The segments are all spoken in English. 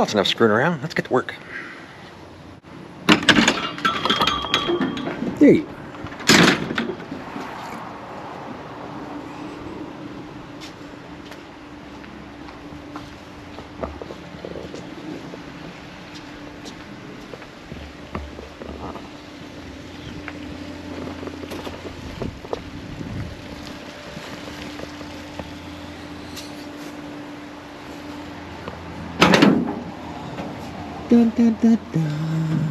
Well, that's enough screwing around. Let's get to work. There you go. Dun, dun, dun, dun.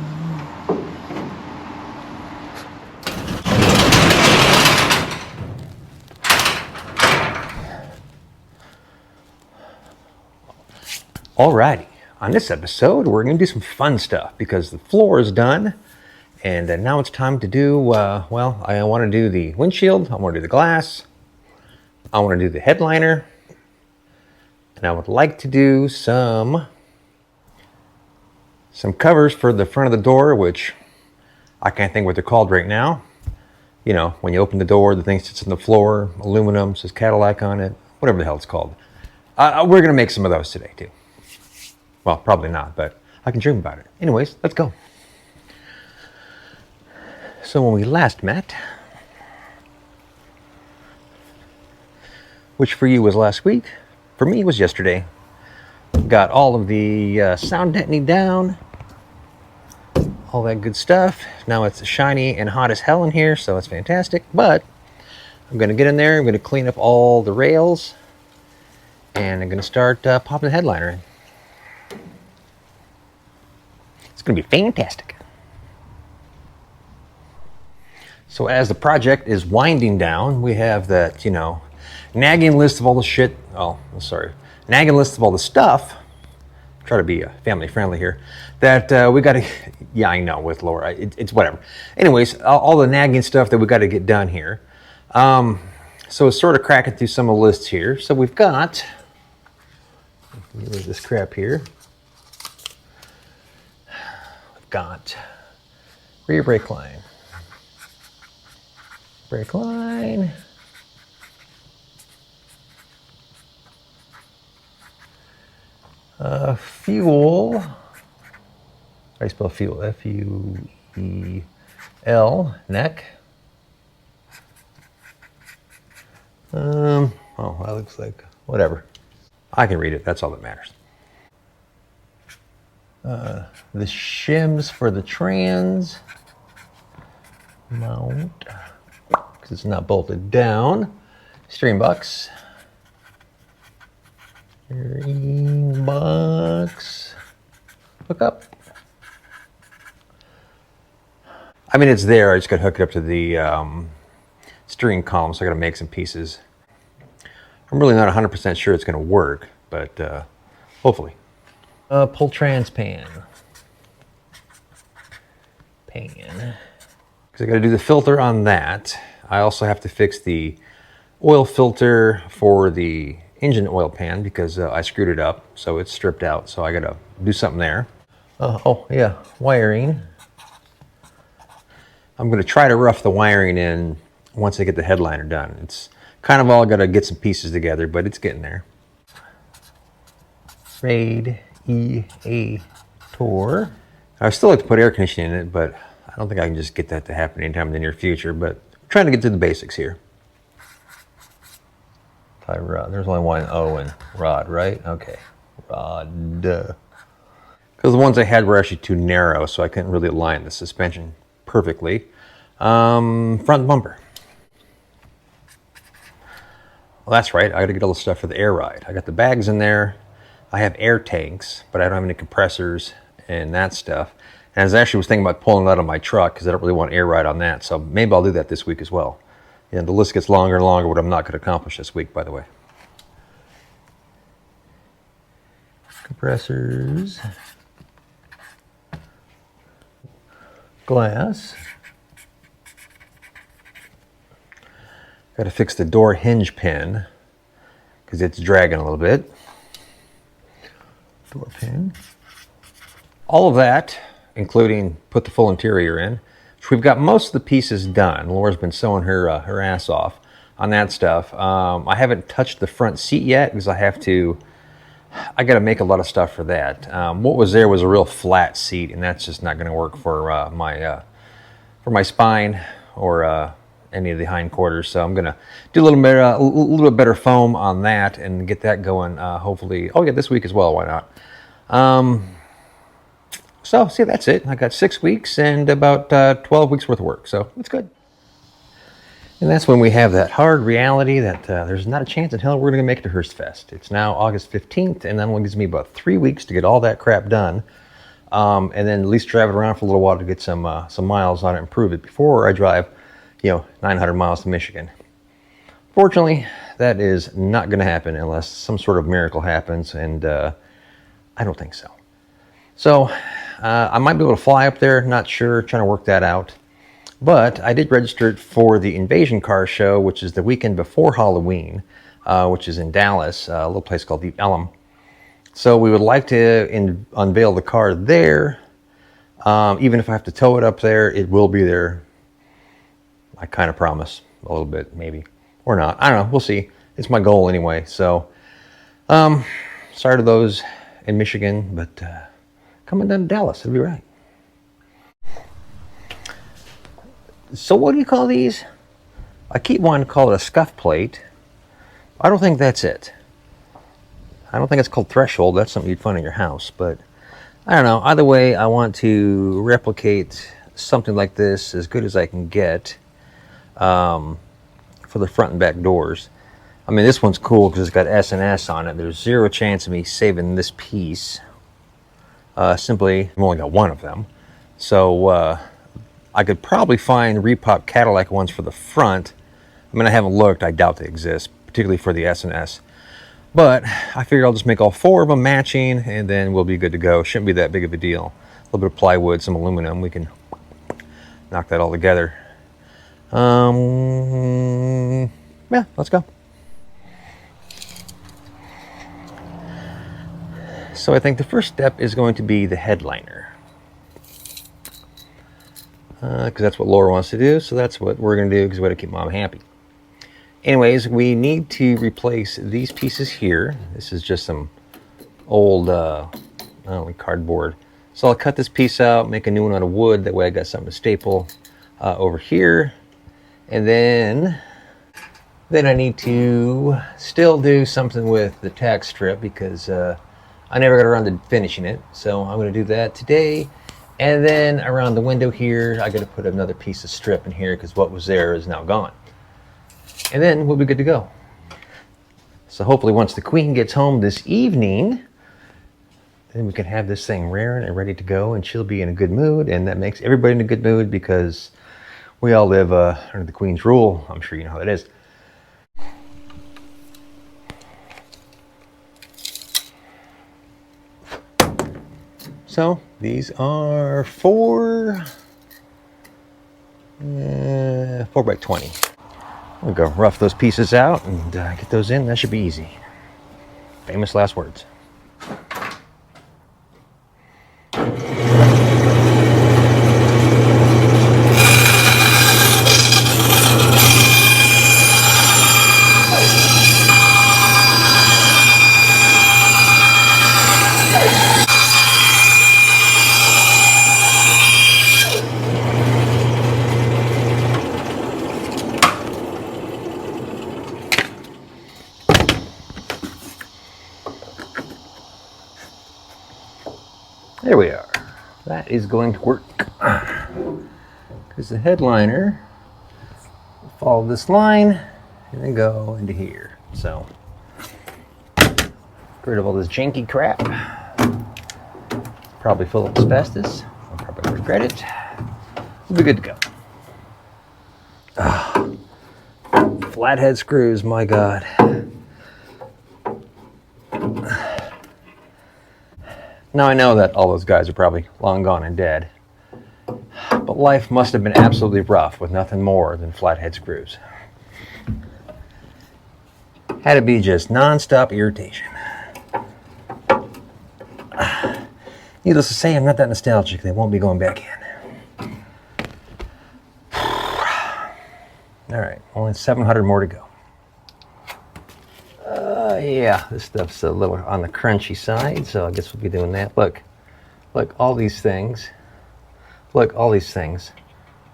Alrighty, on this episode we're going to do some fun stuff because the floor is done and now it's time to do, well, I want to do the windshield, I want to do the glass, I want to do the headliner, and I would like to do some covers for the front of the door, which I can't think what they're called right now. You know, when you open the door, the thing sits on the floor, aluminum, says Cadillac on it, whatever the hell it's called. We're going to make some of those today too. Well, probably not, but I can dream about it. Anyways, let's go. So when we last met, which for you was last week, for me was yesterday, got all of the sound deadening down, all that good stuff. Now it's shiny and hot as hell in here, so it's fantastic. But I'm going to get in there, I'm going to clean up all the rails, and I'm going to start popping the headliner in. It's going to be fantastic. So as the project is winding down, we have that, you know, nagging list of all the shit. Oh, sorry. Nagging list of all the stuff. Try to be family friendly here. That we got to, yeah, I know with Laura, it's whatever. Anyways, all the nagging stuff that we got to get done here. So it's sort of cracking through some of the lists here. So we've got, this crap here. We've got rear brake line. Brake line. Fuel. How do you spell fuel? F-U-E-L. Neck. Oh, that looks like whatever. I can read it. That's all that matters. The shims for the trans mount, because it's not bolted down. Steering box. Steering box. Hook up. I mean, it's there. I just got to hook it up to the steering column, so I got to make some pieces. I'm really not 100% sure it's going to work, but hopefully. Pull trans pan. Because I got to do the filter on that. I also have to fix the oil filter for the engine oil pan because I screwed it up, so it's stripped out. So I got to do something there. Oh yeah, wiring. I'm going to try to rough the wiring in once I get the headliner done. It's kind of all got to get some pieces together, but it's getting there. Radiator. I still like to put air conditioning in it, but I don't think I can just get that to happen anytime in the near future, but I'm trying to get to the basics here. Tie rod. There's only one O in rod, right? Okay. Rod. Because the ones I had were actually too narrow, so I couldn't really align the suspension perfectly. Front bumper. Well, that's right. I got to get all the stuff for the air ride. I got the bags in there. I have air tanks, but I don't have any compressors and that stuff. And I actually was thinking about pulling that out of my truck because I don't really want air ride on that. So maybe I'll do that this week as well. Yeah, the list gets longer and longer, what I'm not going to accomplish this week, by the way. Compressors. Glass. Got to fix the door hinge pin because it's dragging a little bit. Door pin. All of that, including put the full interior in, which we've got most of the pieces done. Laura's been sewing her ass off on that stuff. I haven't touched the front seat yet because I have to I got to make a lot of stuff for that. What was there was a real flat seat, and that's just not going to work for my spine or any of the hindquarters. So I'm going to do a little bit better foam on that and get that going. Hopefully, oh yeah, this week as well. Why not? So see, that's it. I got 6 weeks and about 12 weeks worth of work. So that's good. And that's when we have that hard reality that there's not a chance in hell we're going to make it to Hearse Fest. It's now August 15th, and that only gives me about 3 weeks to get all that crap done. And then at least drive it around for a little while to get some miles on it and prove it before I drive, 900 miles to Michigan. Fortunately, that is not going to happen unless some sort of miracle happens, and I don't think so. So I might be able to fly up there, not sure, trying to work that out. But I did register for the Invasion Car Show, which is the weekend before Halloween, which is in Dallas, a little place called Deep Ellum. So we would like to unveil the car there. Even if I have to tow it up there, it will be there. I kind of promise a little bit, maybe. Or not. I don't know. We'll see. It's my goal anyway. So, sorry to those in Michigan, but coming down to Dallas, it'll be right. So what do you call these? I keep wanting to call it a scuff plate. I don't think that's it. I don't think it's called threshold. That's something you'd find in your house. But I don't know. Either way, I want to replicate something like this as good as I can get for the front and back doors. I mean, this one's cool because it's got S&S on it. There's zero chance of me saving this piece. Simply, I've only got one of them. So I could probably find repop Cadillac ones for the front. I mean, I haven't looked. I doubt they exist, particularly for the S&S. But I figure I'll just make all four of them matching, and then we'll be good to go. Shouldn't be that big of a deal. A little bit of plywood, some aluminum. We can knock that all together. Yeah, let's go. So I think the first step is going to be the headliner. Because that's what Laura wants to do, so that's what we're going to do because we got to keep Mom happy. Anyways, we need to replace these pieces here. This is just some old cardboard. So I'll cut this piece out, make a new one out of wood. That way I got something to staple over here. And then I need to still do something with the tack strip because I never got around to finishing it. So I'm going to do that today. And then around the window here, I got to put another piece of strip in here because what was there is now gone. And then we'll be good to go. So hopefully once the Queen gets home this evening, then we can have this thing raring and ready to go, and she'll be in a good mood, and that makes everybody in a good mood because we all live under the Queen's rule. I'm sure you know how that is. So these are 4 by 20. We'll go rough those pieces out and get those in. That should be easy. Famous last words. There we are. That is going to work. Because the headliner will follow this line and then go into here. So, get rid of all this janky crap. Probably full of asbestos. I'll probably regret it. We'll be good to go. Flathead screws, my God. Now I know that all those guys are probably long gone and dead, but life must have been absolutely rough with nothing more than flathead screws. Had to be just non-stop irritation. Needless to say, I'm not that nostalgic. They won't be going back in. All right, only 700 more to go. Yeah, this stuff's a little on the crunchy side, so I guess we'll be doing that. Look, all these things. Look, all these things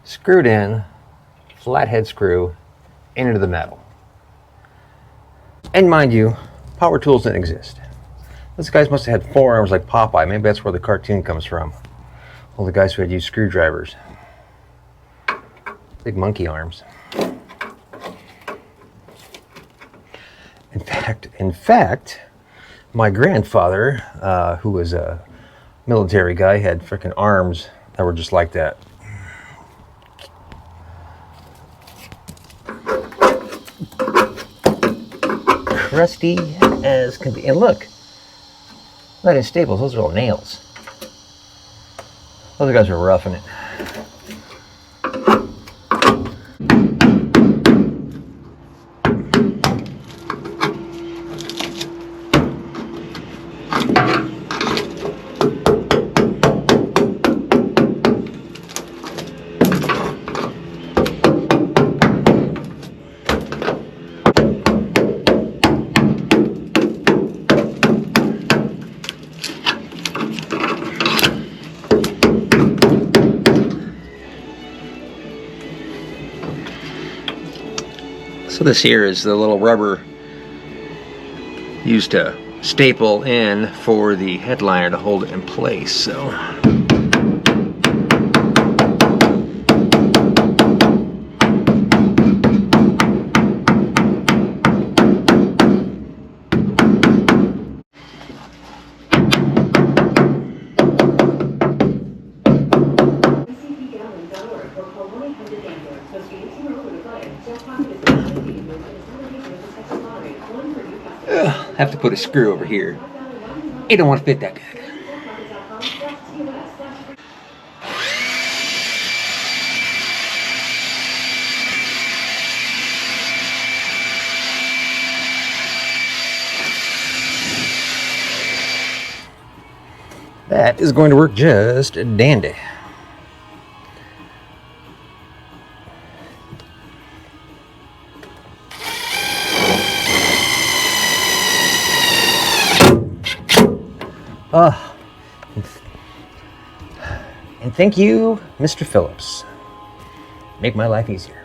screwed in, flathead screw into the metal. And mind you, power tools didn't exist. Those guys must have had forearms like Popeye. Maybe that's where the cartoon comes from. All the guys who had used screwdrivers. Big monkey arms. In fact, my grandfather, who was a military guy, had freaking arms that were just like that. Crusty as can be. And look, not in staples, those are all nails. Those guys are roughing it. So this here is the little rubber used to staple in for the headliner to hold it in place. So have to put a screw over here. It don't want to fit that good. That is going to work just dandy. And thank you, Mr. Phillips. Make my life easier.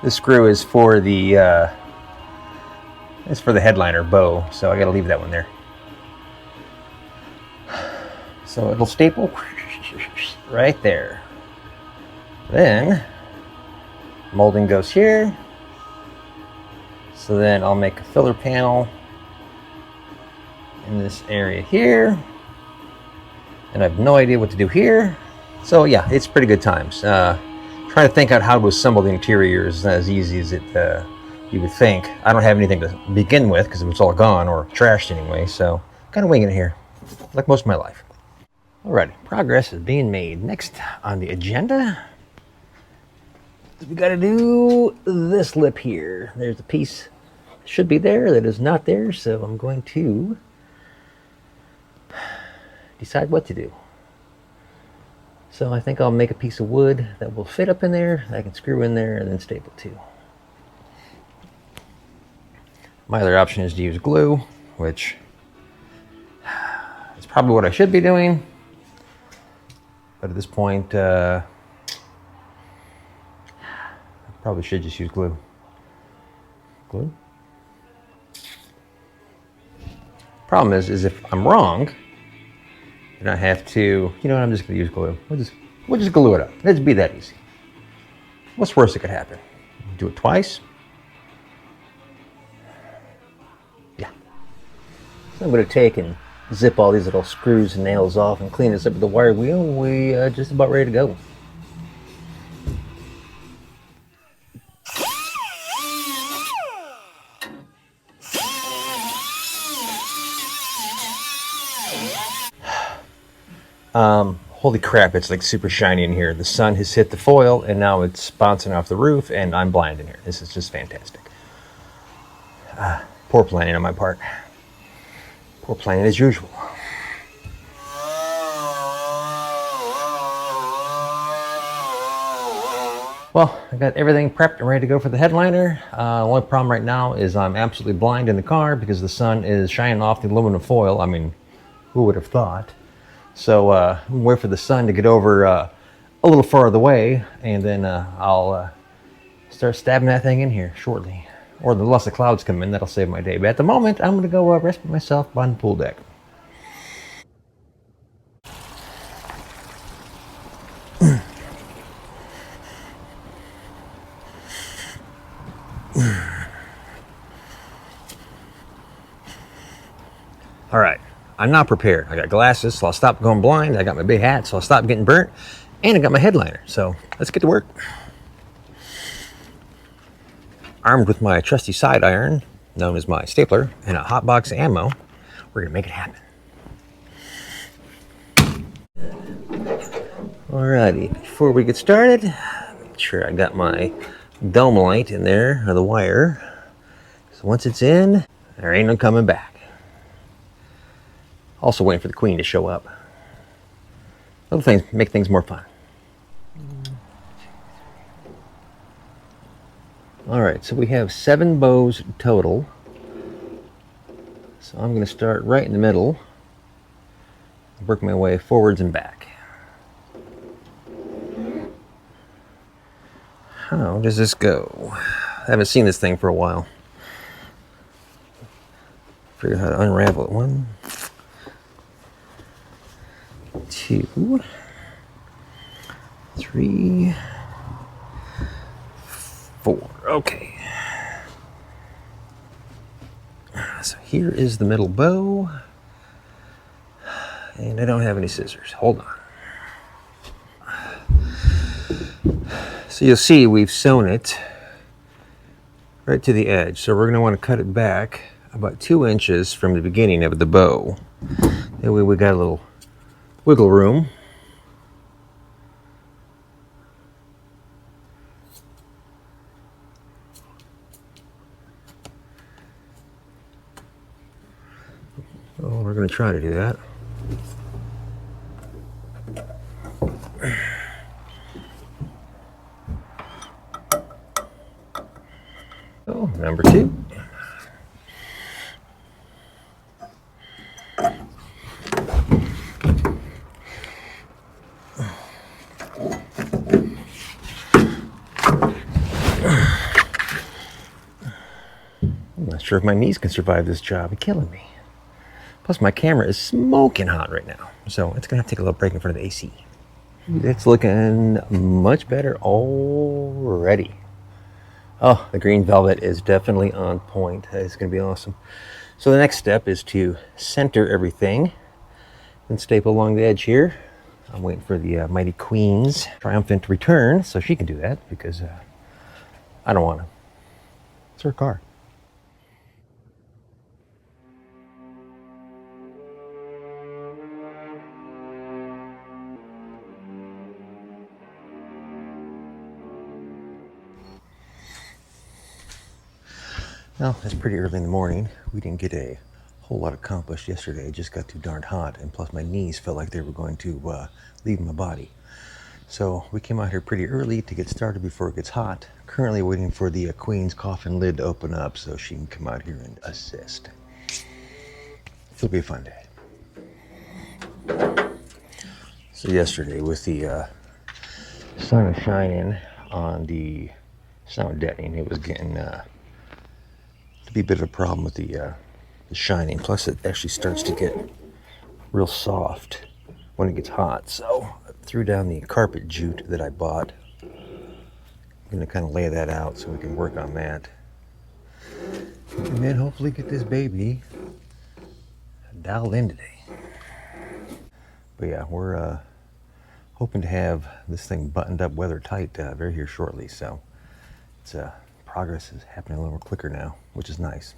This screw is for the headliner bow, so I gotta leave that one there. So it'll staple right there. Then molding goes here. So then I'll make a filler panel in this area here. And I have no idea what to do here. So yeah, it's pretty good times. Trying to think out how to assemble the interior is not as easy as you would think. I don't have anything to begin with because it's all gone or trashed anyway. So kind of winging it here, like most of my life. Alright, progress is being made. Next on the agenda, we got to do this lip here. There's a piece that should be there that is not there, so I'm going to decide what to do. So I think I'll make a piece of wood that will fit up in there, that I can screw in there and then staple to. My other option is to use glue, which is probably what I should be doing. But at this point, I probably should just use glue. Glue? Problem is if I'm wrong, then I have to, you know what, I'm just gonna use glue. We'll just glue it up. It'd be that easy. What's worse that could happen? Do it twice? Yeah. So I'm gonna take and zip all these little screws and nails off and clean this up with the wire wheel. We just about ready to go. Holy crap, it's like super shiny in here. The sun has hit the foil and now it's bouncing off the roof and I'm blind in here. This is just fantastic. Poor planning on my part. Poor planning as usual. Well, I got everything prepped and ready to go for the headliner. Only problem right now is I'm absolutely blind in the car because the sun is shining off the aluminum foil. I mean, who would have thought? So I'm wait for the sun to get over a little farther away, and then I'll start stabbing that thing in here shortly. Or unless the clouds come in, that'll save my day. But at the moment, I'm going to go rest myself on the pool deck. All right, I'm not prepared. I got glasses, so I'll stop going blind. I got my big hat, so I'll stop getting burnt. And I got my headliner, so let's get to work. Armed with my trusty side iron, known as my stapler, and a hot box of ammo, we're gonna make it happen. Alrighty, before we get started, make sure I got my dome light in there, or the wire. So once it's in, there ain't no coming back. Also waiting for the queen to show up. Little things make things more fun. All right, so we have 7 bows total. So I'm going to start right in the middle, work my way forwards and back. How does this go? I haven't seen this thing for a while. Figure out how to unravel it. 1, 2, 3, 4. Okay. So here is the middle bow. And I don't have any scissors. Hold on. So you'll see we've sewn it right to the edge. So we're going to want to cut it back about 2 inches from the beginning of the bow. That way we got a little wiggle room. So we're going to try to do that. So number 2. I'm not sure if my knees can survive this job. It's killing me. Plus my camera is smoking hot right now. So it's going to have to take a little break in front of the AC. It's looking much better already. Oh, the green velvet is definitely on point. It's going to be awesome. So the next step is to center everything and staple along the edge here. I'm waiting for the mighty queen's triumphant return so she can do that because I don't want to. It's her car. Well, it's pretty early in the morning. We didn't get a whole lot accomplished yesterday. It just got too darn hot, and plus my knees felt like they were going to leave my body. So we came out here pretty early to get started before it gets hot. Currently waiting for the queen's coffin lid to open up so she can come out here and assist. It'll be a fun day. So yesterday with the sun shining on the sound deadening, it was getting to be a bit of a problem with the shining. Plus it actually starts to get real soft when it gets hot. So I threw down the carpet jute that I bought. I'm going to kind of lay that out so we can work on that. And then hopefully get this baby dialed in today. But yeah, we're hoping to have this thing buttoned up weather tight very here shortly. So it's progress is happening a little more quicker now, which is nice.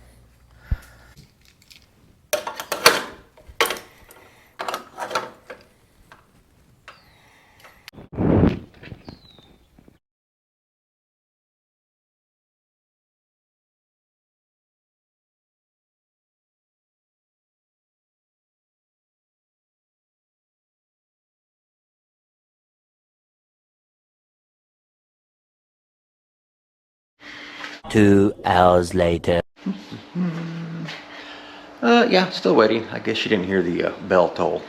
2 hours later. Yeah, still waiting. I guess you didn't hear the bell toll.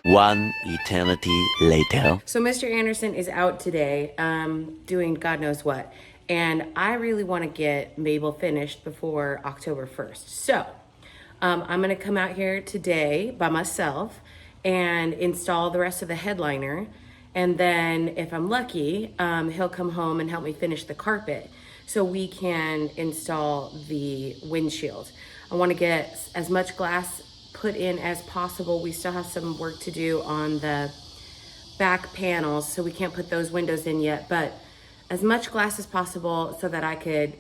1 eternity later. So Mr. Anderson is out today doing God knows what. And I really want to get Mabel finished before October 1st. So I'm going to come out here today by myself and install the rest of the headliner. And then if I'm lucky, he'll come home and help me finish the carpet so we can install the windshield. I want to get as much glass put in as possible. We still have some work to do on the back panels, so we can't put those windows in yet, but as much glass as possible so that I could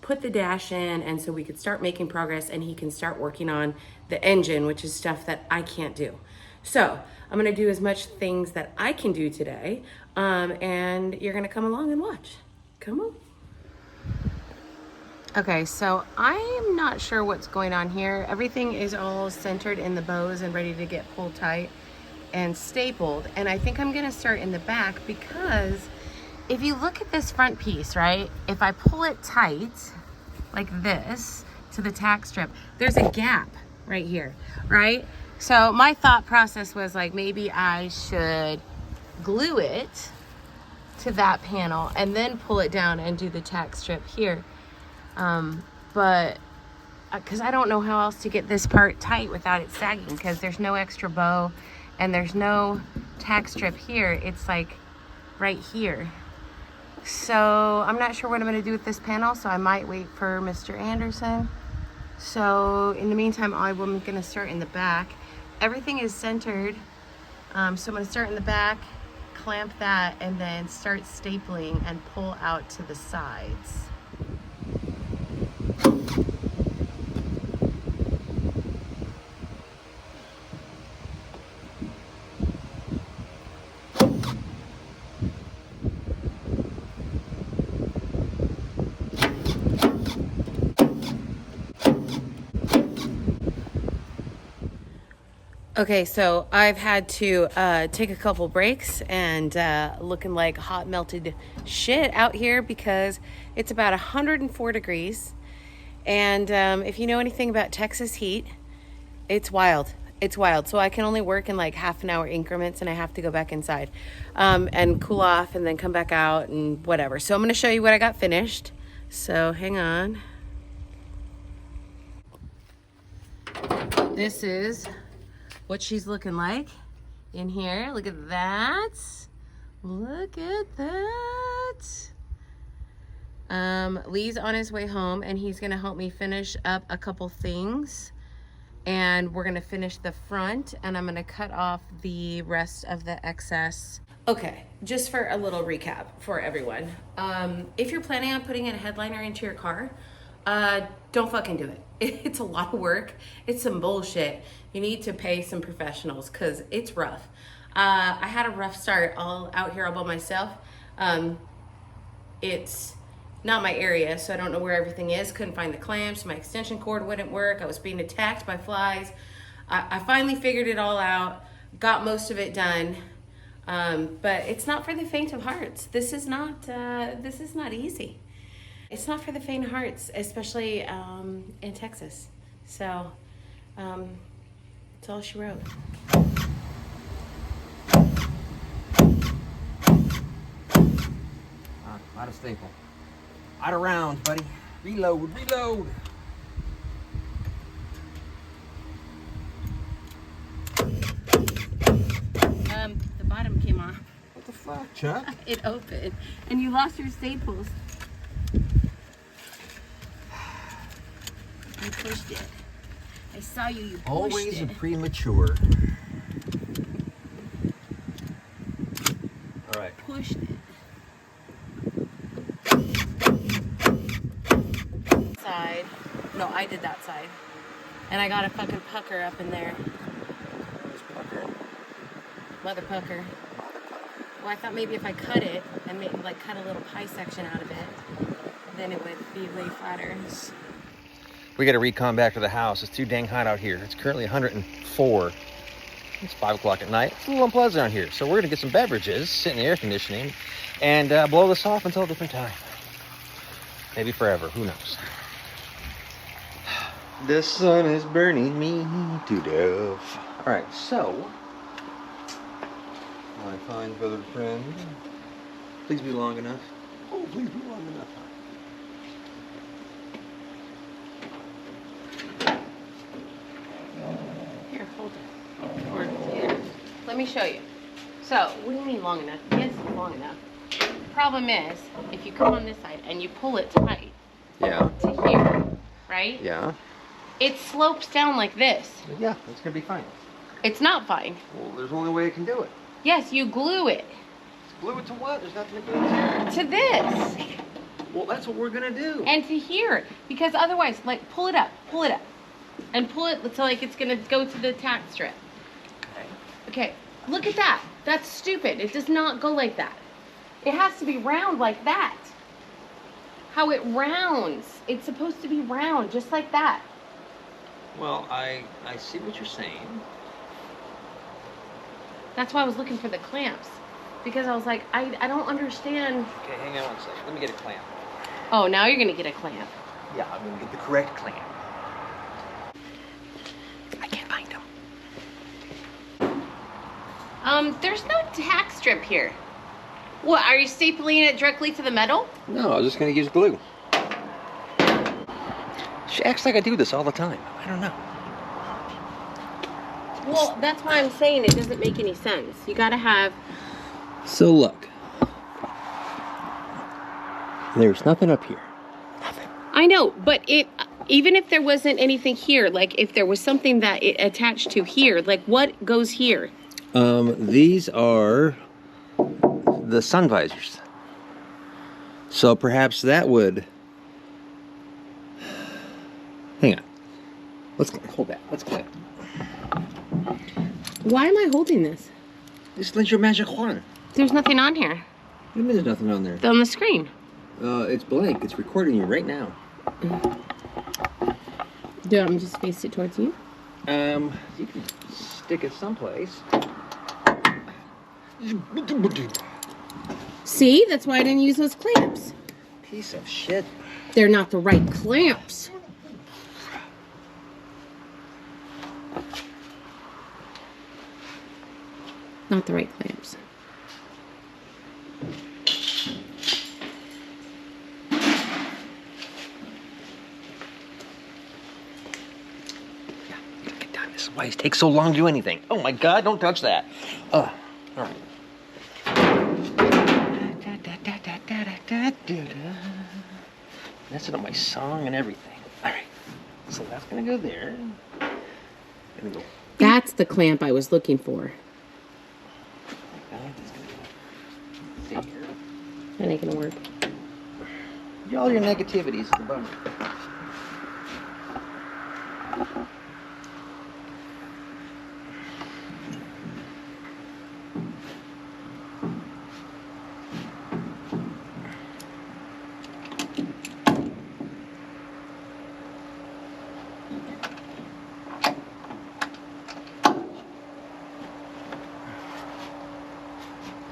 put the dash in and so we could start making progress and he can start working on the engine, which is stuff that I can't do. So I'm gonna do as much things that I can do today, and you're gonna come along and watch. Come on. Okay, so I'm not sure what's going on here. Everything is all centered in the bows and ready to get pulled tight and stapled. And I think I'm gonna start in the back because if you look at this front piece, right? If I pull it tight, like this, to the tack strip, there's a gap right here, right? So my thought process was like, maybe I should glue it to that panel and then pull it down and do the tack strip here. But because I don't know how else to get this part tight without it sagging, because there's no extra bow and there's no tack strip here. It's like right here. So I'm not sure what I'm going to do with this panel, so I might wait for Mr. Anderson. So in the meantime, I'm going to start in the back. Everything is centered, so I'm going to start in the back, clamp that, and then start stapling and pull out to the sides. Okay, so I've had to take a couple breaks and looking like hot melted shit out here because it's about 104 degrees. And if you know anything about Texas heat, it's wild. It's wild. So I can only work in like half an hour increments and I have to go back inside and cool off and then come back out and whatever. So I'm going to show you what I got finished. So hang on. This is what she's looking like in here. Look at that. Look at that. Lee's on his way home and he's gonna help me finish up a couple things, and we're gonna finish the front and I'm gonna cut off the rest of the excess. Okay, just for a little recap for everyone. If you're planning on putting a headliner into your car, don't fucking do it. It's a lot of work. It's some bullshit. You need to pay some professionals because it's rough. I had a rough start all out here all by myself. It's not my area, so I don't know where everything is. Couldn't find the clamps. My extension cord wouldn't work. I was being attacked by flies. I finally figured it all out, got most of it done. But it's not for the faint of hearts. This is not easy. It's not for the faint of hearts, especially in Texas. So that's all she wrote. Out of staple. Out of rounds, buddy. Reload, reload. The bottom came off. What the fuck, Chuck? It opened, and you lost your staples. You pushed it. I saw you. You pushed Always it. a premature. All right. Pushed it. Side. No, I did that side. And I got a fucking pucker up in there. Mother pucker. Well, I thought maybe if I cut it and cut a little pie section out of it, then it would be way flatter. We got to recon back to the house. It's too dang hot out here. It's currently 104. It's 5 o'clock at night. It's a little unpleasant out here. So we're going to get some beverages, sit in the air conditioning, and blow this off until a different time. Maybe forever. Who knows? The sun is burning me to death. All right, so my fine feathered friend, please be long enough. Oh, please be long enough. Here, hold it. Or, here. Let me show you. So, what do you mean long enough? Yes, it's long enough. Problem is, if you come on this side and you pull it tight Yeah. to here, right? Yeah. It slopes down like this. Yeah, it's gonna be fine. It's not fine. Well, there's only way I can do it. Yes, you glue it Glue it to what? There's nothing to glue to this Well, that's what we're gonna do. and to here, because otherwise, like, pull it up, and pull it so like it's gonna go to the tack strip. Okay, look at that. That's stupid. It does not go like that. It has to be round like that. How it rounds. It's supposed to be round, just like that. Well, I see what you're saying. That's why I was looking for the clamps. Because I was like, I don't understand. Okay, hang on one second. Let me get a clamp. Oh, now you're gonna get a clamp. Yeah, I'm gonna get the correct clamp. I can't find them. There's no tack strip here. What, are you stapling it directly to the metal? No, I was just gonna use glue. She acts like I do this all the time. I don't know. Well, that's why I'm saying it doesn't make any sense. You gotta have... So look. There's nothing up here. Nothing. I know, but even if there wasn't anything here, like if there was something that it attached to here, like what goes here? These are the sun visors. So perhaps that would... Hang on. Let's hold that. Let's clamp. Why am I holding this? Just let your magic wand. There's nothing on here. What do you mean there's nothing on there? On the screen. It's blank. It's recording you right now. Do I'm just face it towards you? You can stick it someplace. See, that's why I didn't use those clamps. Piece of shit. They're not the right clamps. Not the right clamps. Get down. This is why it takes so long to do anything. Oh my God! Don't touch that. All right. Messing up my song and everything. All right. So that's gonna go there. Gonna go. That's the clamp I was looking for. Here. That ain't gonna work. All your negativities is the bummer.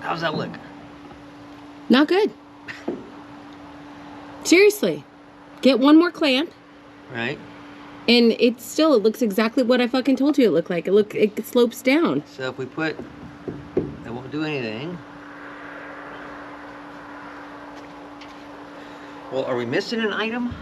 How's that look? Not good. Seriously. Get one more clamp. Right. And it looks exactly what I fucking told you it looked like. It slopes down. So if we put, that won't do anything. Well, are we missing an item?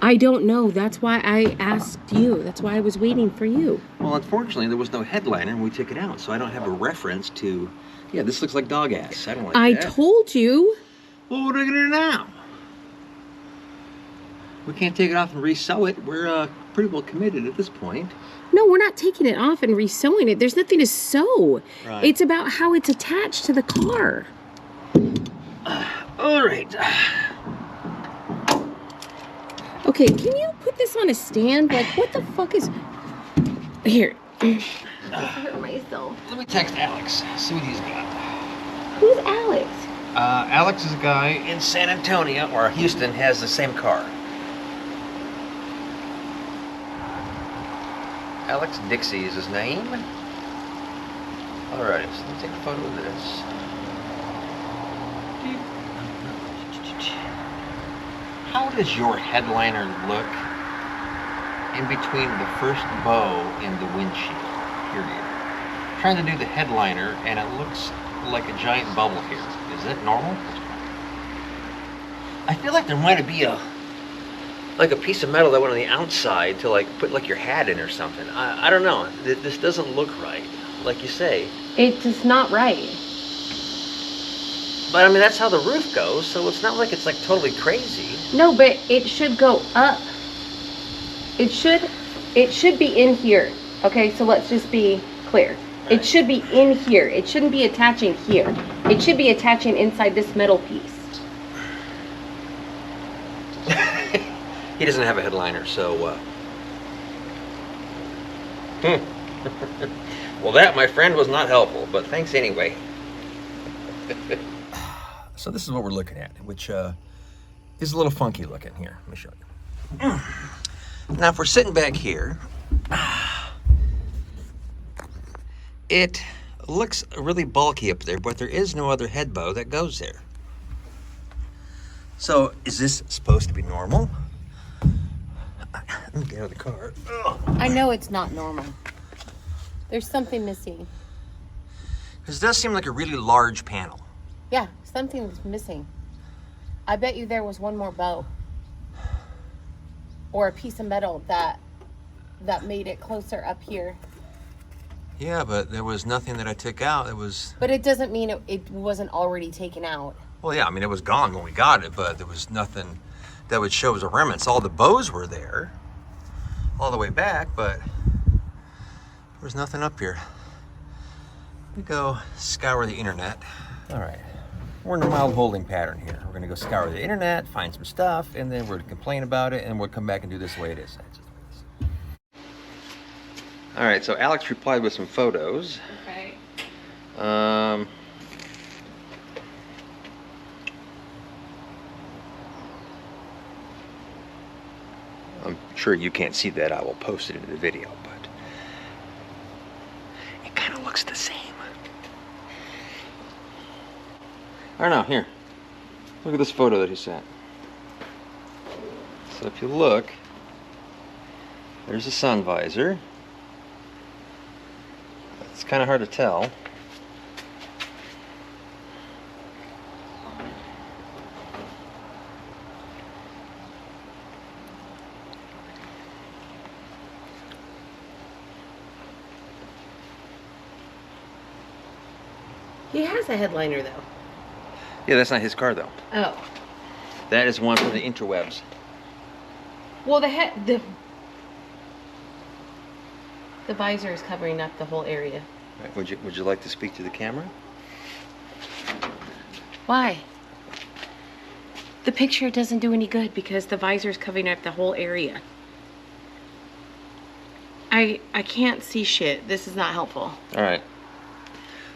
I don't know. That's why I asked you. That's why I was waiting for you. Well, unfortunately, there was no headliner and we took it out, so I don't have a reference to, yeah, this looks like dog ass. I don't like that. I told you. Well, what are we gonna do now? We can't take it off and resew it. We're pretty well committed at this point. No, we're not taking it off and resewing it. There's nothing to sew. Right. It's about how it's attached to the car. All right. Okay, can you put this on a stand? Like, what the fuck is... Here. I hurt myself. Let me text Alex, see what he's got. Who's Alex? Alex is a guy in San Antonio, or Houston, has the same car. Alex Dixie is his name. Alright, so let me take a photo of this. how does your headliner look in between the first bow and the windshield, period? I'm trying to do the headliner, and it looks like a giant bubble here. Is it normal? I feel like there might be a piece of metal that went on the outside to like put like your hat in or something. I don't know. This doesn't look right, like you say. It's just not right. But I mean, that's how the roof goes, so it's not like it's like totally crazy. No, but it should go up. It should be in here. Okay, so let's just be clear. Right. It should be in here. It shouldn't be attaching here. It should be attaching inside this metal piece. He doesn't have a headliner, so well, that, my friend, was not helpful, but thanks anyway. So this is what we're looking at, which is a little funky looking here. Let me show you. Now, if we're sitting back here, it looks really bulky up there, but there is no other head bow that goes there. So is this supposed to be normal? Let me get out of the car. Ugh. I know it's not normal. There's something missing. This does seem like a really large panel. Yeah, something's missing. I bet you there was one more bow. Or a piece of metal that made it closer up here. Yeah, but there was nothing that I took out. It was... But it doesn't mean it wasn't already taken out. Well, yeah, I mean, it was gone when we got it, but there was nothing that would show as a remnants. All the bows were there, all the way back, but there was nothing up here. We go scour the internet. All right, we're in a mild holding pattern here. We're gonna go scour the internet, find some stuff, and then we're gonna complain about it, and we'll come back and do this the way it is. That's just the way it is. All right, so Alex replied with some photos. Okay. I'm sure you can't see that. I will post it in the video, but it kind of looks the same. I don't know. Here, look at this photo that he sent. So if you look, there's a sun visor. It's kind of hard to tell. He has a headliner though. Yeah, that's not his car though. Oh. That is one from the interwebs. Well, the visor is covering up the whole area. Right. Would you like to speak to the camera? Why? The picture doesn't do any good because the visor is covering up the whole area. I can't see shit. This is not helpful. All right.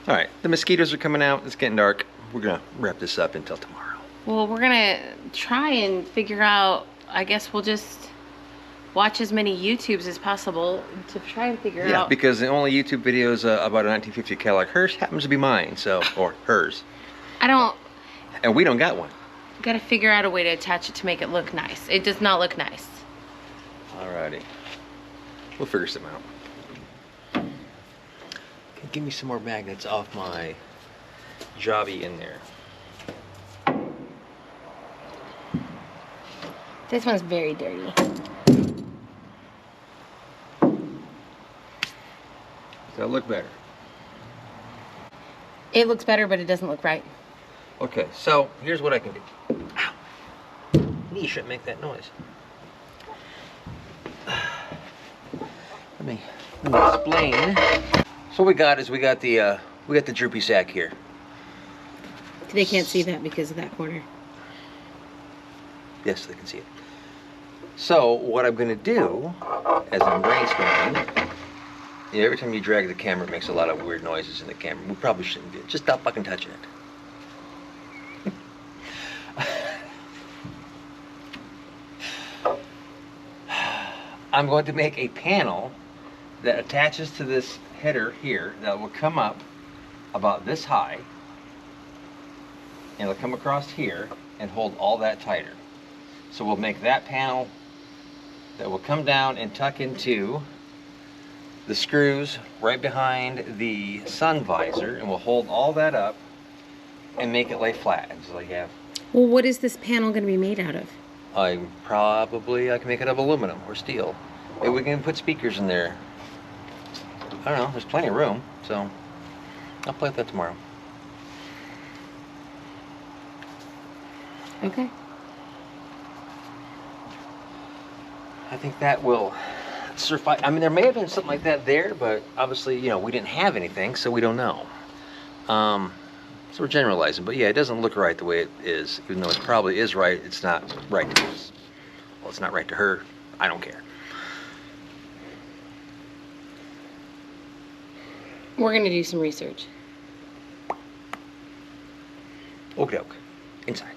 All right. The mosquitoes are coming out. It's getting dark. We're gonna wrap this up until tomorrow. Well, we're gonna try and figure out. I guess we'll just watch as many YouTubes as possible to try and figure out. Yeah, because the only YouTube videos about a 1950 Cadillac Hearse happens to be mine, so, or hers. And we don't got one. Gotta figure out a way to attach it to make it look nice. It does not look nice. Alrighty. We'll figure something out. Okay, give me some more magnets off my jobby in there. This one's very dirty. Does that look better? It looks better, but it doesn't look right. Okay, so here's what I can do. Ow. You shouldn't make that noise. Let me explain. So what we got is we got the droopy sack here. They can't see that because of that corner. Yes, they can see it. So what I'm going to do, as I'm brainstorming, every time you drag the camera, it makes a lot of weird noises in the camera. We probably shouldn't do it. Just stop fucking touching it. I'm going to make a panel that attaches to this header here that will come up about this high, and it'll come across here and hold all that tighter. So we'll make that panel that will come down and tuck into the screws right behind the sun visor, and we'll hold all that up and make it lay flat. And so you have, Well, what is this panel going to be made out of? I can make it of aluminum or steel. Maybe we can put speakers in there. I don't know, there's plenty of room, so I'll play with that tomorrow. Okay. I think that will survive. I mean, there may have been something like that there, but obviously, you know, we didn't have anything, so we don't know. So we're generalizing, but yeah, it doesn't look right the way it is. Even though it probably is right, it's not right to us. Well, it's not right to her. I don't care. We're going to do some research. Okie doke. Inside.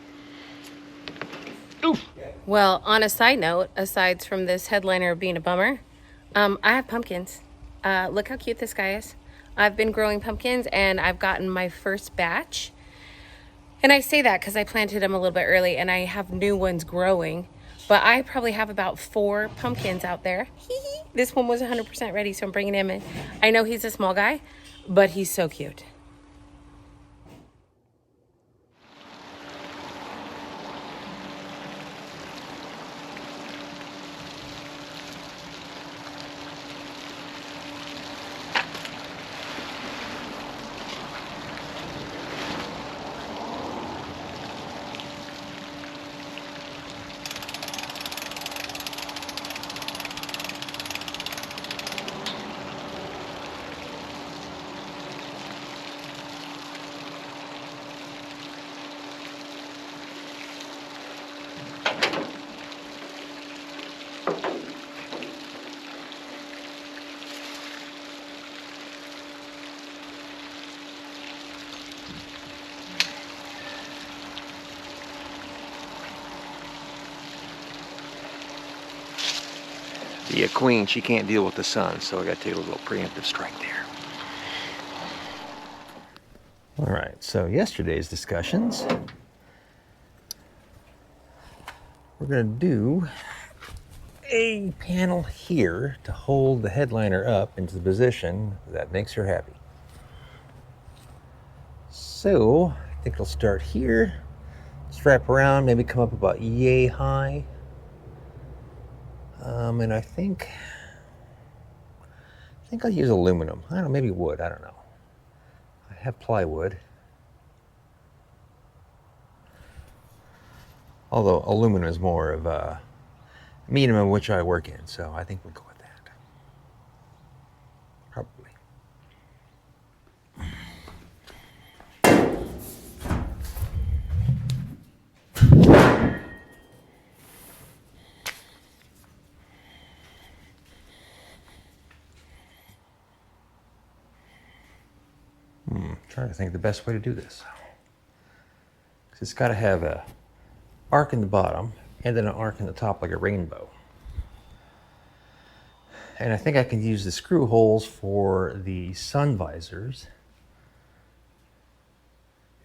Well, on a side note, aside from this headliner being a bummer, I have pumpkins. Look how cute this guy is. I've been growing pumpkins and I've gotten my first batch. And I say that because I planted them a little bit early and I have new ones growing. But I probably have about 4 pumpkins out there. This one was 100% ready, so I'm bringing him in. I know he's a small guy, but he's so cute. The queen, she can't deal with the sun, so I got to take a little preemptive strike there. All right, so yesterday's discussions, we're going to do a panel here to hold the headliner up into the position that makes her happy. So I think I'll start here, strap around, maybe come up about yay high. And I think I'll use aluminum. I don't know, maybe wood, I don't know. I have plywood. Although aluminum is more of a medium in which I work in, so I think we'll go with that. Probably. Trying to think the best way to do this. Because it's got to have a arc in the bottom and then an arc in the top like a rainbow. And I think I can use the screw holes for the sun visors.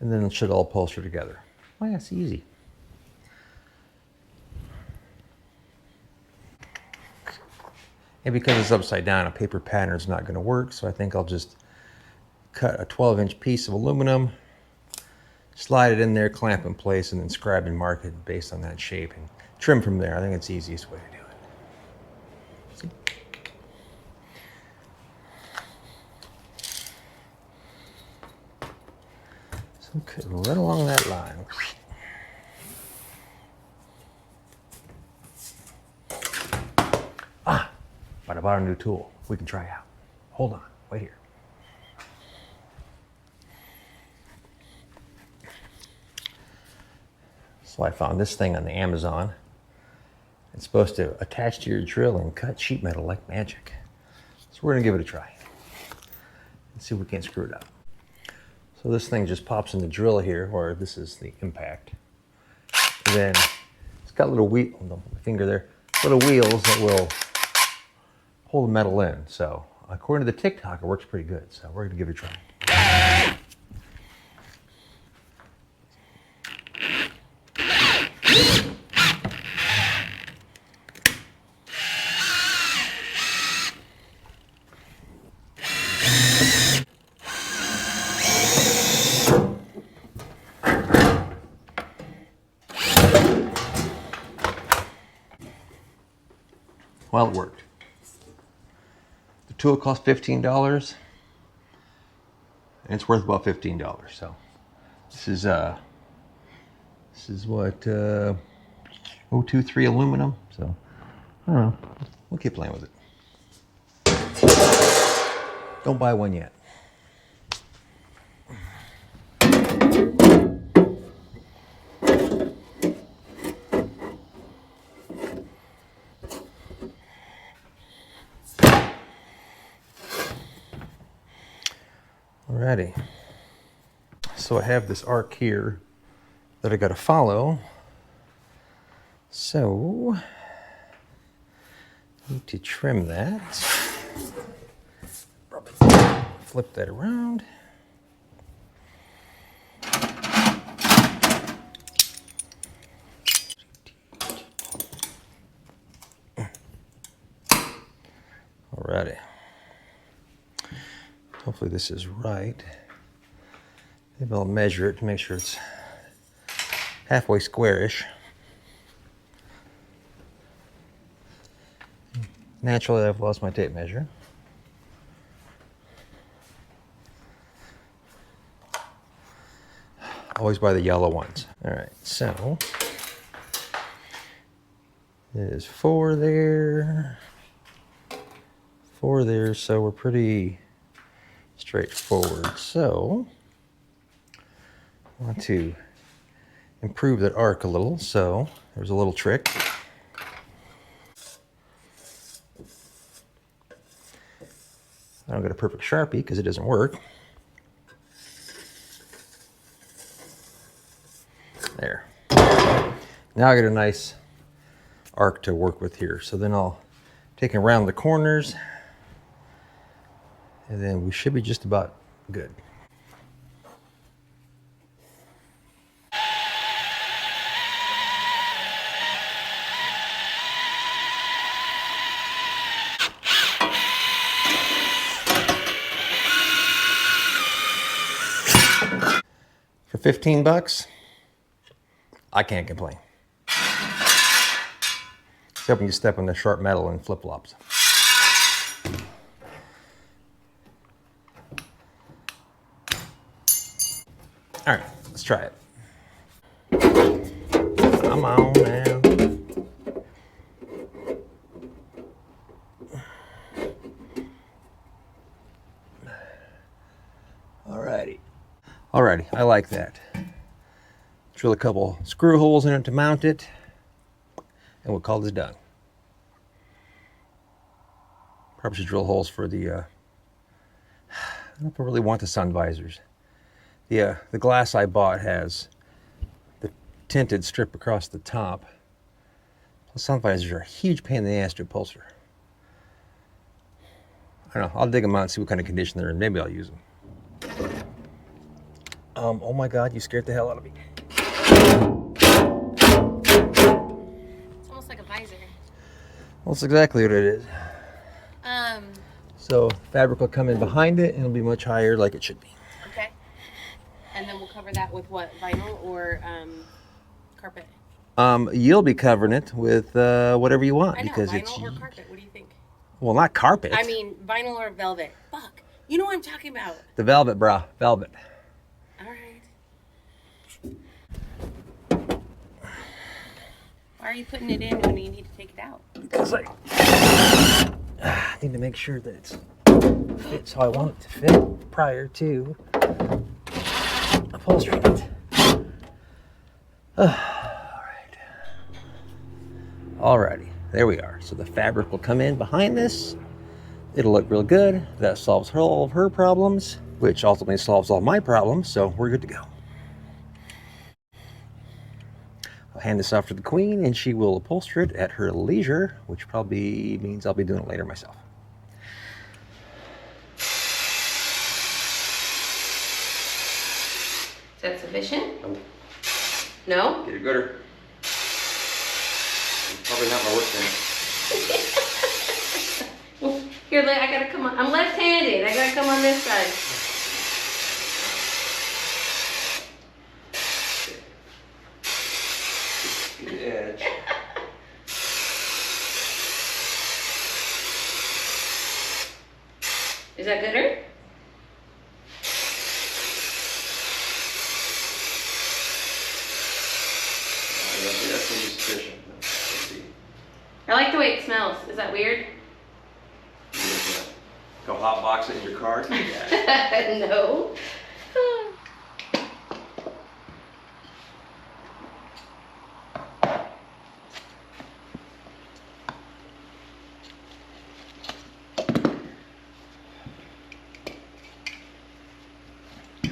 And then it should all upholster together. Oh yeah, it's easy. And because it's upside down, a paper pattern is not going to work, so I think I'll just cut a 12-inch piece of aluminum, slide it in there, clamp in place, and then scribe and mark it based on that shape and trim from there. I think it's the easiest way to do it. See? So cut right along that line. But I bought a new tool we can try out. Hold on, wait here. So I found this thing on the Amazon. It's supposed to attach to your drill and cut sheet metal like magic. So we're gonna give it a try. Let's see if we can't screw it up. So this thing just pops in the drill here, or this is the impact. And then it's got little wheel, my finger there, little wheels that will hold the metal in. So according to the TikTok, it works pretty good. So we're gonna give it a try. Well, it worked. The tool cost $15, and it's worth about $15. So this is what 023 aluminum. So I don't know. We'll keep playing with it. Don't buy one yet. Alrighty. So I have this arc here that I got to follow. So I need to trim that. Probably flip that around. Alrighty. Hopefully this is right. Maybe I'll measure it to make sure it's halfway squarish. Naturally, I've lost my tape measure. Always buy the yellow ones. All right, so there's 4 there, 4 there, so we're pretty straightforward. So I want to improve that arc a little, so there's a little trick. I don't get a perfect Sharpie because it doesn't work. There. Now I get a nice arc to work with here. So then I'll take it around the corners, and then we should be just about good. For 15 bucks, I can't complain. Except when you step on the sharp metal and flip-flops. All right, let's try it. Come on now. Alrighty, I like that. Drill a couple screw holes in it to mount it, and we'll call this done. Probably should drill holes for the, I don't know if I really want the sun visors. The glass I bought has the tinted strip across the top. The sun visors are a huge pain in the ass to upholster. I don't know, I'll dig them out and see what kind of condition they're in. Maybe I'll use them. Oh my God, you scared the hell out of me. It's almost like a visor. Well, that's exactly what it is. So fabric will come in behind it and it'll be much higher like it should be. Okay. And then we'll cover that with what, vinyl or carpet? You'll be covering it with whatever you want. I know, because vinyl it's, or carpet, what do you think? Well, not carpet. I mean, vinyl or velvet. Fuck. You know what I'm talking about. The velvet, brah. Velvet. All right. Why are you putting it in when you need to take it out? Because I need to make sure that it fits how I want it to fit prior to upholstering it. Alrighty, there we are. So the fabric will come in behind this. It'll look real good. That solves all of her problems, which ultimately solves all my problems, so we're good to go. I'll hand this off to the queen, and she will upholster it at her leisure, which probably means I'll be doing it later myself. Is that sufficient? No? Get it gooder. Probably not my work then. Well, here, I gotta come on. I'm left-handed. I gotta come on this side. Get the edge. Is that gooder? That's sufficient. Let's see. I like the way it smells. Is that weird? Go hot box it in your car? No.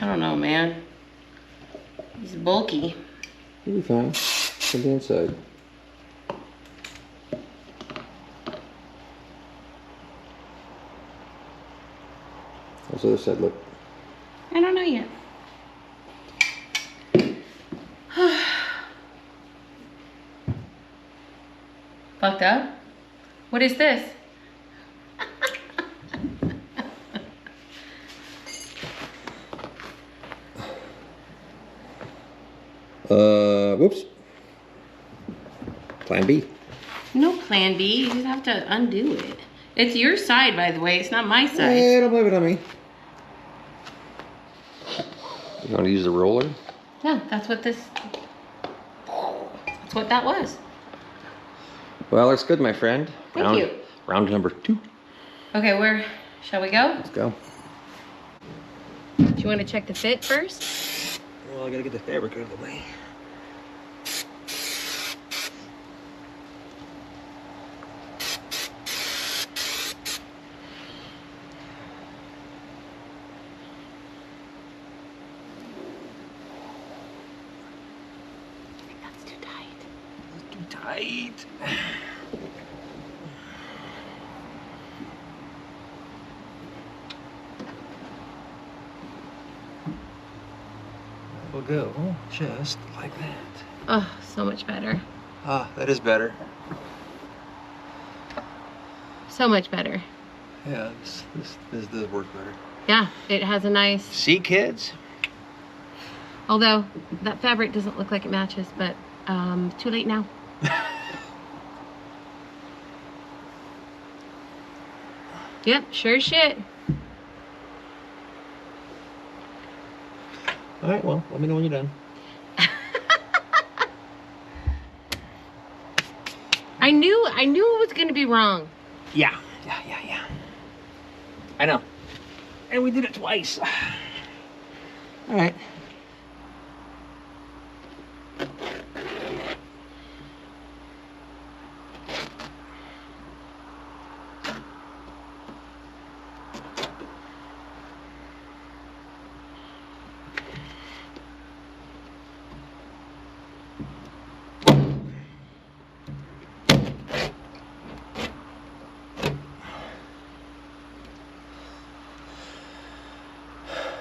I don't know, man. He's bulky. You'll be fine. From the inside. How's the other side look? I don't know yet. Fucked up? What is this? Whoops. Plan B. No plan B. You just have to undo it. It's your side, by the way. It's not my side. Hey, don't blame it on me. You want to use the roller? Yeah, that's what this... That's what that was. Well, looks good, my friend. Thank you. Round number 2. Okay, where... Shall we go? Let's go. Do you want to check the fit first? Well, I gotta get the fabric out of the way. I think that's too tight. Too tight. We'll go just like that. Oh, so much better. Ah, that is better. So much better. Yeah, this does work better. Yeah, it has a nice... See, kids? Although, that fabric doesn't look like it matches, but too late now. Yep, sure as shit. All right, well, let me know when you're done. I knew it was gonna be wrong. Yeah. I know. And we did it twice. All right.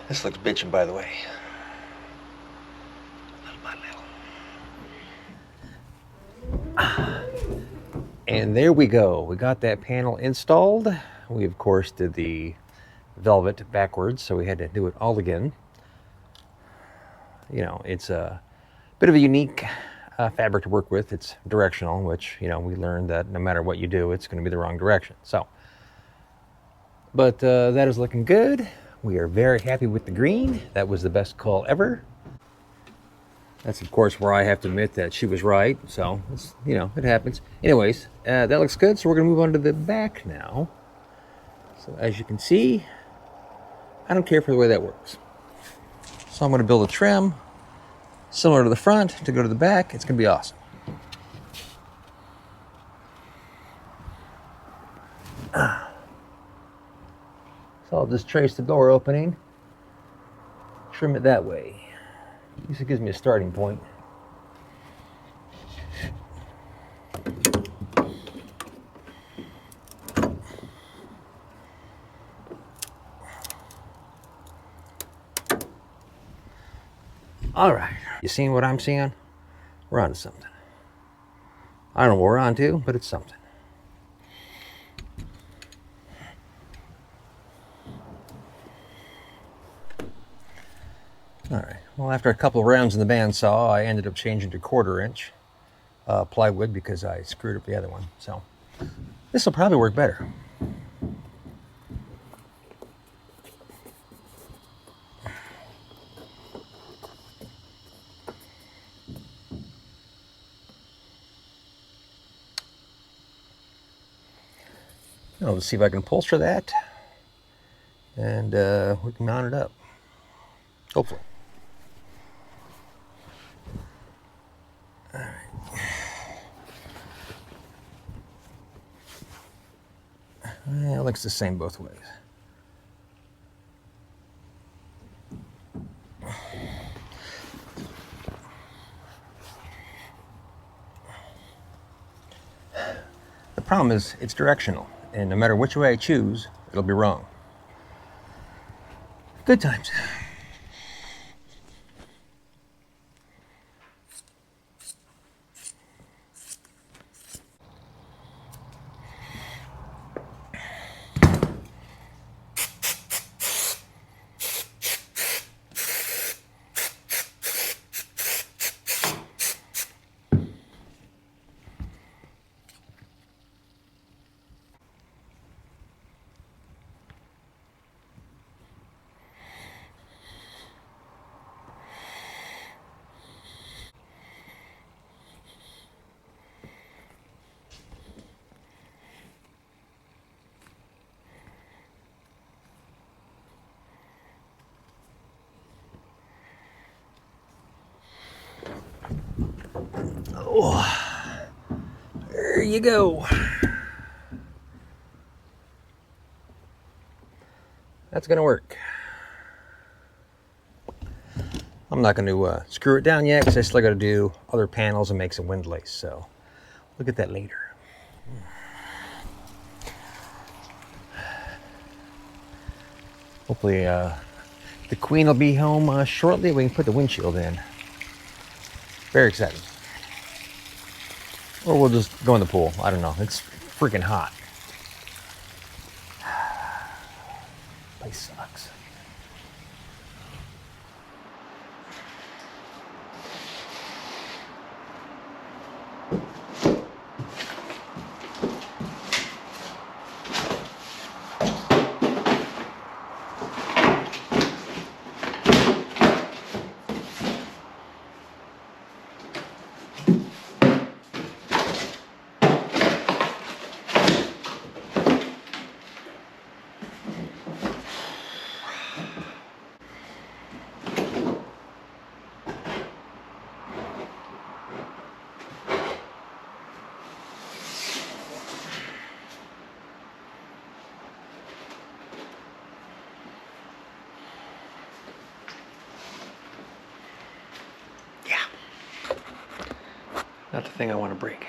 This looks bitchin', by the way. Little by little. And there we go. We got that panel installed. We, of course, did the velvet backwards, so we had to do it all again. You know, it's a bit of a unique fabric to work with. It's directional, which, you know, we learned that no matter what you do, it's going to be the wrong direction. So, but that is looking good. We are very happy with the green. That was the best call ever. That's, of course, where I have to admit that she was right. So, it's, you know, it happens. Anyways, that looks good. So we're going to move on to the back now. So as you can see, I don't care for the way that works. So I'm going to build a trim similar to the front to go to the back. It's going to be awesome. So I'll just trace the door opening, trim it that way. At least it gives me a starting point. All right, you seeing what I'm seeing? We're on to something. I don't know what we're on to, but it's something. All right, well, after a couple of rounds in the bandsaw, I ended up changing to 1/4 inch plywood because I screwed up the other one. So this will probably work better. I'll see if I can upholster that, and we can mount it up. Hopefully. All right. It looks the same both ways. The problem is it's directional, and no matter which way I choose, it'll be wrong. Good times. Oh, there you go. That's gonna work. I'm not going to screw it down yet because I still got to do other panels and make some windlace. So look at that later. Hopefully the queen will be home shortly. We can put the windshield in. Very excited. Or we'll just go in the pool. I don't know. It's freaking hot. Place sucks. Not the thing I want to break.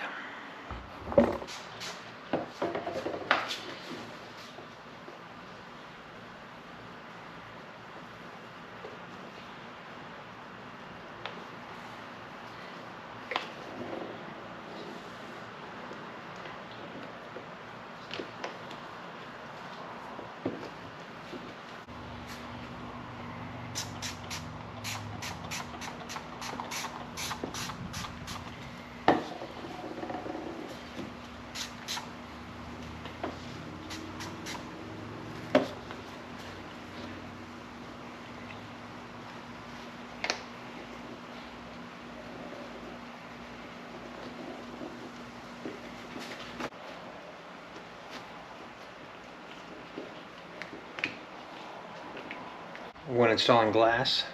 When installing glass,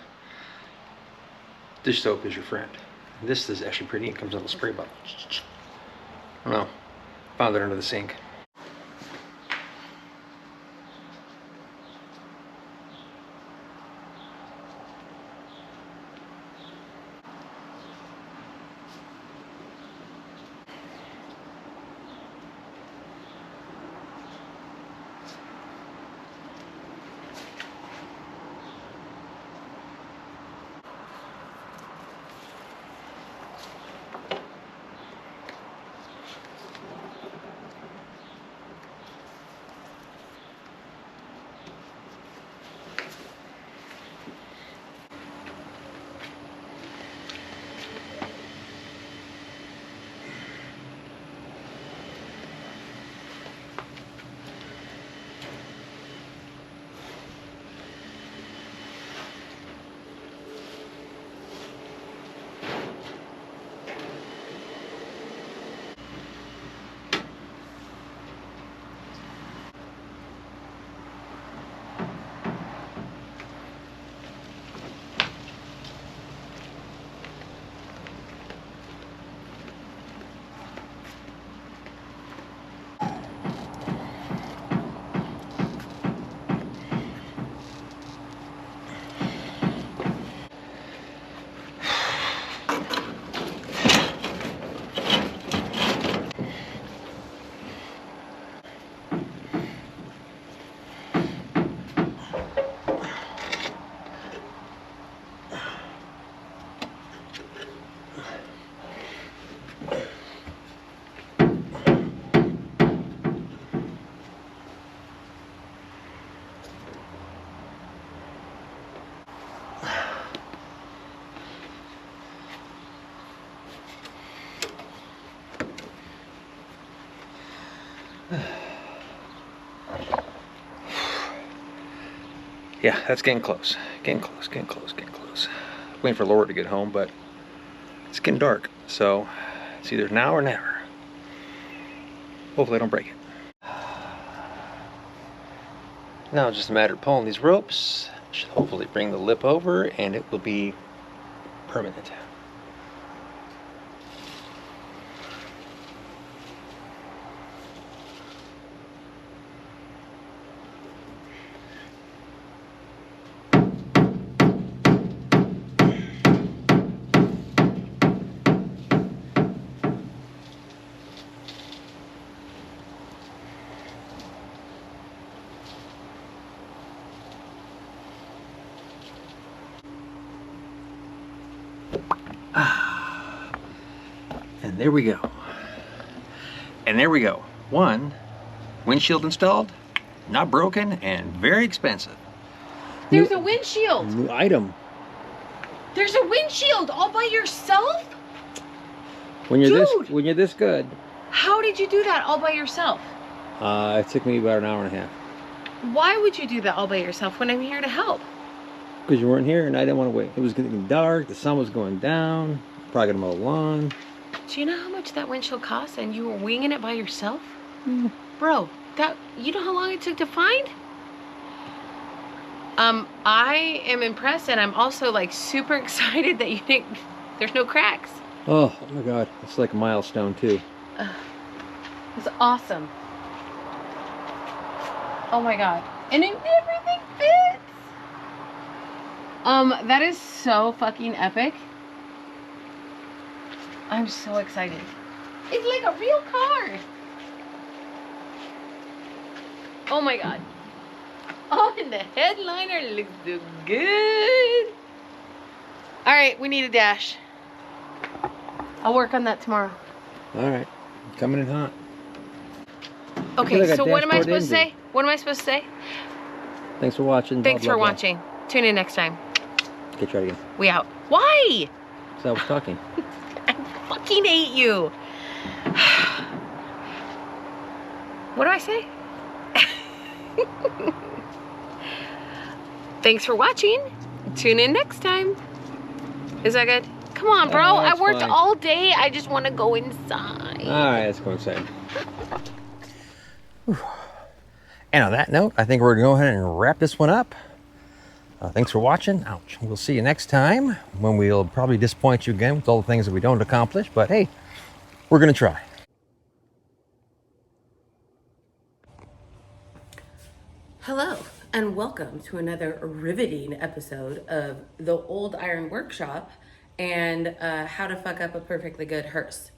dish soap is your friend. This is actually pretty. It comes out of a spray bottle. I don't know. Found it under the sink. Yeah, that's getting close. Getting close, getting close, getting close. Waiting for Laura to get home, but it's getting dark, so it's either now or never. Hopefully I don't break it. Now it's just a matter of pulling these ropes. Should hopefully bring the lip over and it will be permanent. And there we go. And there we go. One windshield installed, not broken, and very expensive. There's a windshield. New item. There's a windshield all by yourself? When you're this good. How did you do that all by yourself? It took me about an hour and a half. Why would you do that all by yourself when I'm here to help? Because you weren't here and I didn't want to wait. It was getting dark, the sun was going down, probably gonna mow the lawn. Do you know how much that windshield costs and you were winging it by yourself? Mm. Bro, you know how long it took to find? I am impressed, and I'm also like super excited that you didn't, there's no cracks. Oh my God, it's like a milestone too. It's awesome. Oh my God. And everything fits. That is so fucking epic. I'm so excited. It's like a real car. Oh my God. Oh, and the headliner looks so good. All right, we need a dash. I'll work on that tomorrow. All right, coming in hot. Okay, like a so what am I dashboard supposed to say? What am I supposed to say? Thanks for watching. Thanks blah, for blah, blah. watching. Tune in next time. Okay, try it again. We out. Why? So I was talking. I fucking hate you. What do I say? Thanks for watching. Tune in next time. Is that good? Come on, bro. I worked fine. all day. I just want to go inside. All right, let's go inside. And on that note, I think we're going to go ahead and wrap this one up. Thanks for watching. Ouch. We'll see you next time when we'll probably disappoint you again with all the things that we don't accomplish. But hey, we're going to try. Hello, and welcome to another riveting episode of The Old Iron Workshop and how to fuck up a perfectly good hearse.